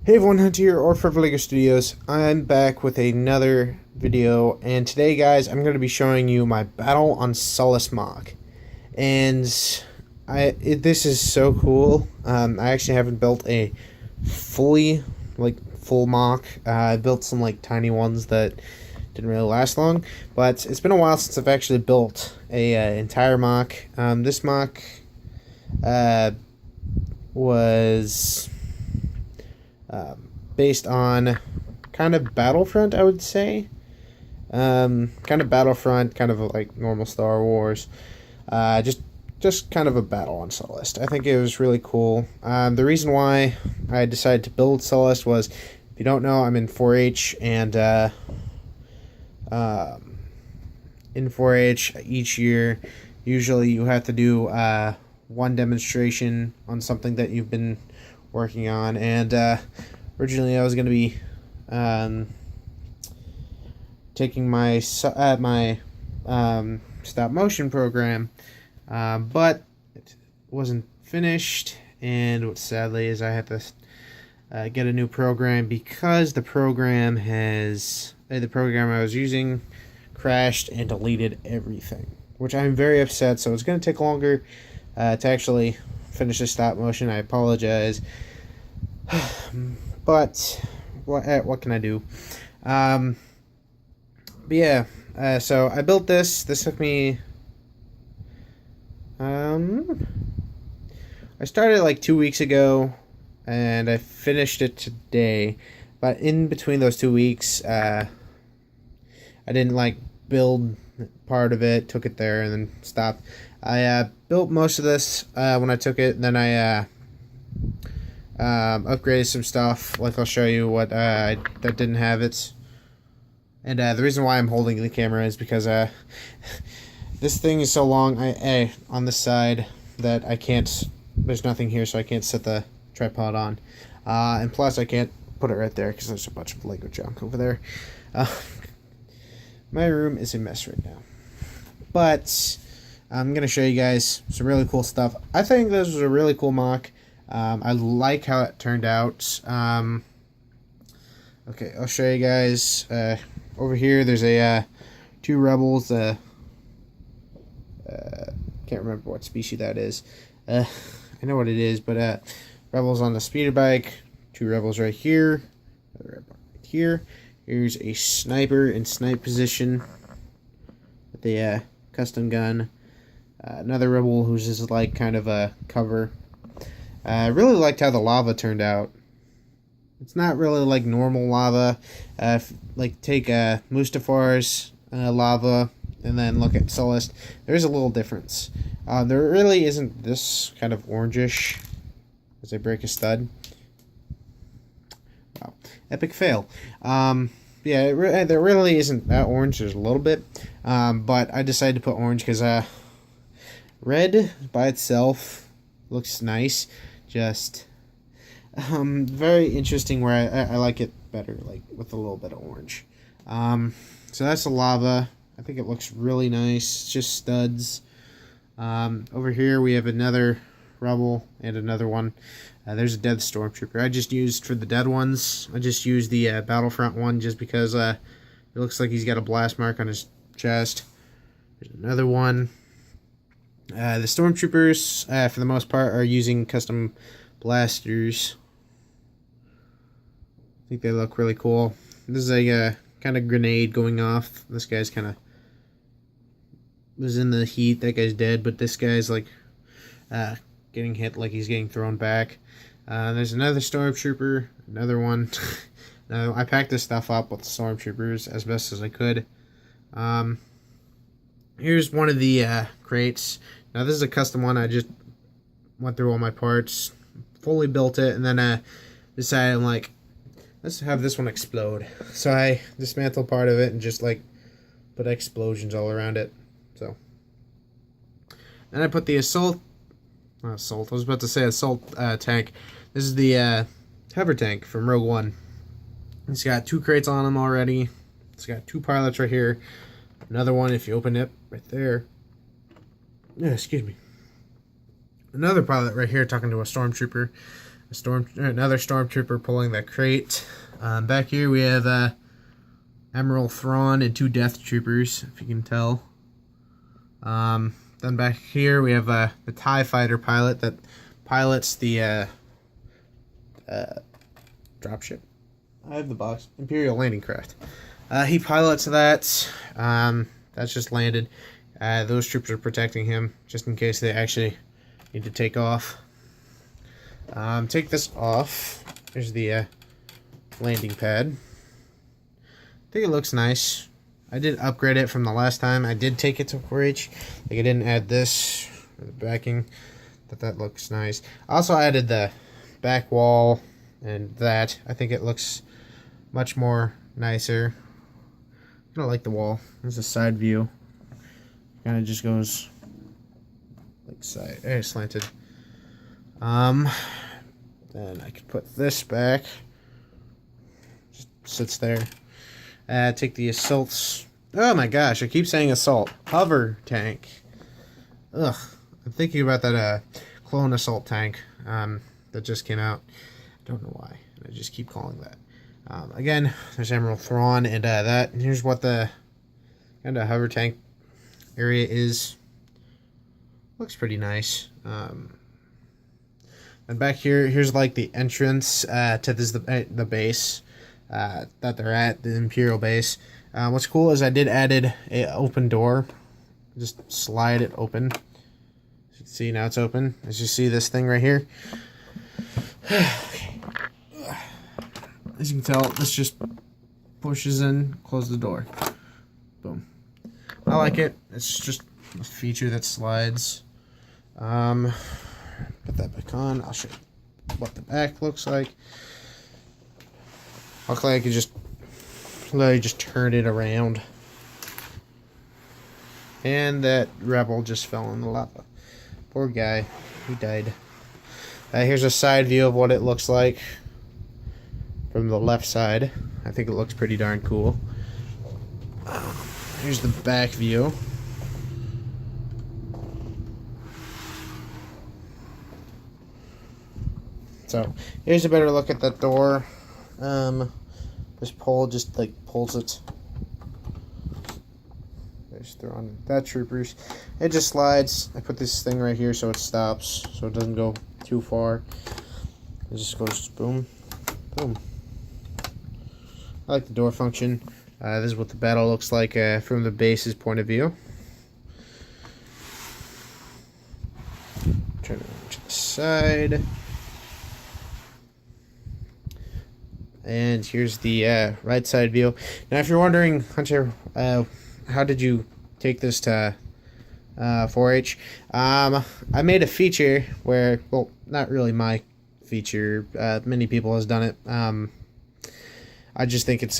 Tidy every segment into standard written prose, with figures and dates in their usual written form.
Hey everyone, Hunt here, or for LEGO Studios. I'm back with another video, and today, guys, I'm going to be showing you my battle on Sullest mock. And this is so cool. I actually haven't built a full mock. I built some tiny ones that didn't really last long, but it's been a while since I've actually built a entire mock. This mock was based on kind of Battlefront, I would say. Kind of Battlefront, kind of like normal Star Wars. Just kind of a battle on Sullest. I think it was really cool. The reason why I decided to build Sullest was, if you don't know, I'm in 4-H, and in 4-H each year, usually you have to do one demonstration on something that you've been working on, and originally I was going to be taking my stop motion program, but it wasn't finished, and what sadly is I had to get a new program because the program I was using crashed and deleted everything, which I'm very upset. So it's going to take longer to actually finish the stop motion. I apologize. But what can I do? But yeah, so I built this. This took me. I started like 2 weeks ago, and I finished it today. But in between those 2 weeks, I didn't build part of it. Took it there and then stopped. I built most of this when I took it. And then I upgraded some stuff. I'll show you what that didn't have it. And the reason why I'm holding the camera is because this thing is so long on this side that I can't. There's nothing here, so I can't set the tripod on. And plus, I can't put it right there because there's a bunch of Lego junk over there. My room is a mess right now. But I'm gonna show you guys some really cool stuff. I think this was a really cool mock. I like how it turned out. Okay, I'll show you guys. Over here, there's a two rebels. Can't remember what species that is. I know what it is, but rebels on the speeder bike. Two rebels right here. Another rebel right here. Here's a sniper in snipe position with the custom gun. Another rebel who's just kind of a cover. I really liked how the lava turned out. It's not really normal lava. Take Mustafar's lava and then look at Sullest. There's a little difference. There really isn't this kind of orangish as I break a stud. Wow. Epic fail. Yeah, there really isn't that orange. There's a little bit. But I decided to put orange because red by itself looks nice. Just very interesting where I like it better, with a little bit of orange. So that's the lava. I think it looks really nice. It's just studs. Over here we have another rebel and another one. There's a dead stormtrooper. I just used for the dead ones. I just used the Battlefront one just because it looks like he's got a blast mark on his chest. There's another one. The stormtroopers, for the most part, are using custom blasters. I think they look really cool. This is a kind of grenade going off. This guy's kind of was in the heat. That guy's dead, but this guy's getting hit like he's getting thrown back. There's another stormtrooper, another one. Now, I packed this stuff up with the stormtroopers as best as I could. Here's one of the crates. Now this is a custom one. I just went through all my parts, fully built it, and then decided let's have this one explode. So I dismantled part of it and just put explosions all around it. So then I put the assault. Not assault. I was about to say assault tank. This is the hover tank from Rogue One. It's got two crates on them already. It's got two pilots right here. Another one, if you open it, right there. Yeah, excuse me. Another pilot right here talking to a stormtrooper. another stormtrooper pulling that crate. Back here we have Emerald Thrawn and 2 Death Troopers, if you can tell. Then back here we have the TIE Fighter pilot that pilots the dropship. I have the box. Imperial landing craft. He pilots that. That's just landed. Those troops are protecting him just in case they actually need to take off. Take this off. There's the landing pad. I think it looks nice. I did upgrade it from the last time. I did take it to 4H. Like, I didn't add this or the backing. That looks nice. I also added the back wall and that. I think it looks much more nicer. I don't like the wall. There's a side view. Kind of just goes like slanted. Then I could put this back. Just sits there. Take the assaults. Oh my gosh, I keep saying assault. Hover tank. Ugh. I'm thinking about that clone assault tank that just came out. I don't know why. I just keep calling that. Again, there's Emerald Thrawn and that. And here's what the kind of hover tank area is. Looks pretty nice. And back here, here's like the entrance to this the base that they're at, the Imperial base. What's cool is I did added a open door. Just slide it open. As you can see, now it's open. As you see this thing right here. As you can tell, this just pushes in, close the door. Boom. I like it. It's just a feature that slides. Put that back on. I'll show you what the back looks like. Luckily, I could just literally just turn it around. And that rebel just fell in the lava. Poor guy. He died. Here's a side view of what it looks like from the left side. I think it looks pretty darn cool. Here's the back view. So here's a better look at that door. This pole just like pulls it. There's throwing that troopers. It just slides. I put this thing right here so it stops, so it doesn't go too far. It just goes boom, boom. I like the door function. This is what the battle looks like from the base's point of view. Turn it over to the side. And here's the right side view. Now, if you're wondering, Hunter, how did you take this to 4-H? I made a feature where, well, not really my feature. Many people has done it. I just think it's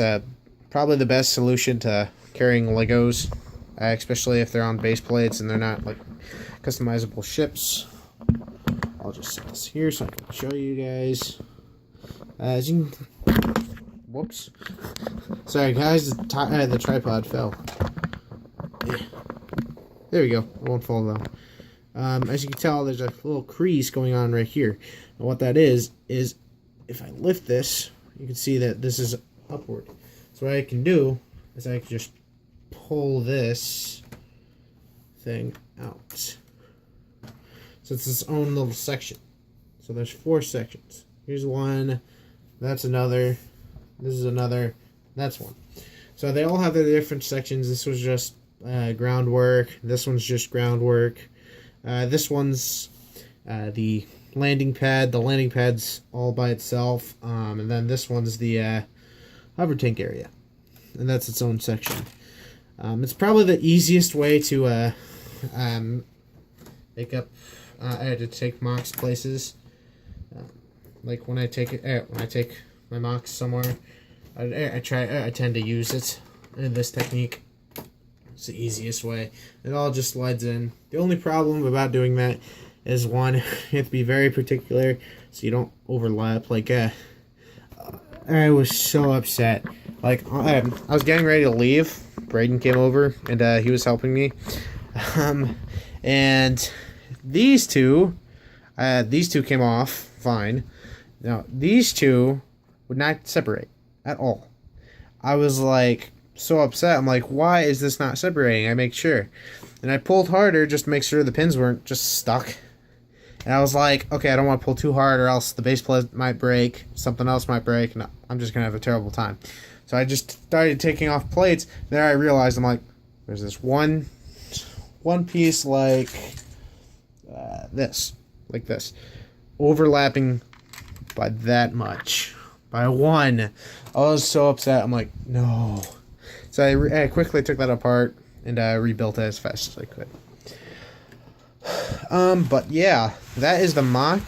probably the best solution to carrying Legos, especially if they're on base plates and they're not like customizable ships. I'll just set this here so I can show you guys. As you can, whoops. Sorry guys, the tripod fell. Yeah. There we go. It won't fall though. As you can tell, there's a little crease going on right here. And what that is if I lift this, you can see that this is upward. So what I can do is I can just pull this thing out. So it's its own little section. So there's 4 sections. Here's one, that's another, this is another, that's one. So they all have their different sections. This was just groundwork. This one's just groundwork. This one's the landing pad. The landing pad's all by itself. And then this one's the hover tank area. And that's its own section. It's probably the easiest way to make up, to take mocks places. Like when I take my mocks somewhere, I tend to use it in this technique. It's the easiest way. It all just slides in. The only problem about doing that is one, you have to be very particular so you don't overlap. Like I was so upset. Like I was getting ready to leave. Braden came over and he was helping me. And these two came off fine. Now, these two would not separate at all. I was like so upset. I'm like, why is this not separating? I make sure. And I pulled harder just to make sure the pins weren't just stuck. And I was like, okay, I don't want to pull too hard or else the base plate might break, something else might break, and I'm just going to have a terrible time. So I just started taking off plates. There I realized, I'm like, there's this one piece like this, overlapping by that much, by one. I was so upset. I'm like, no. So I quickly took that apart and rebuilt it as fast as I could. But yeah, that is the mock.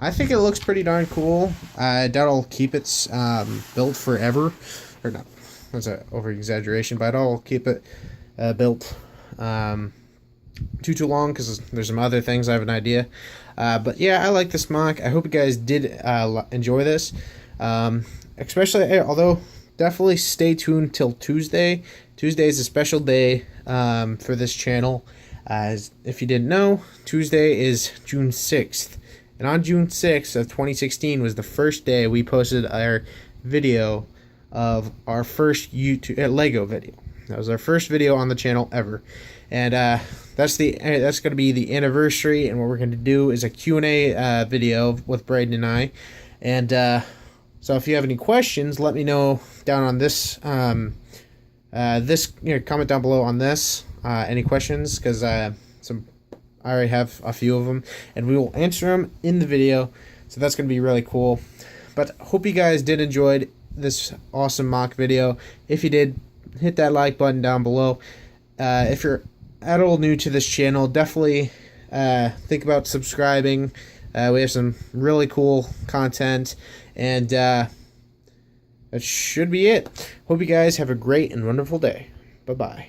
I think it looks pretty darn cool. I doubt I'll keep its built forever, or not. That's an over exaggeration, but I'll keep it built too long because there's some other things I have an idea. But yeah, I like this mock. I hope you guys did enjoy this. Especially, although definitely stay tuned till Tuesday. Tuesday is a special day for this channel. As if you didn't know, Tuesday is June 6th. And on June 6th of 2016 was the first day we posted our video of our first YouTube Lego video. That was our first video on the channel ever. And that's going to be the anniversary, and what we're going to do is a Q&A video with Braden and I. And so if you have any questions, let me know down on this comment down below on this. Any questions, because I already have a few of them, and we will answer them in the video, so that's going to be really cool. But hope you guys did enjoy this awesome mock video. If you did, hit that like button down below. If you're at all new to this channel, definitely think about subscribing. We have some really cool content, and that should be it. Hope you guys have a great and wonderful day. Bye-bye.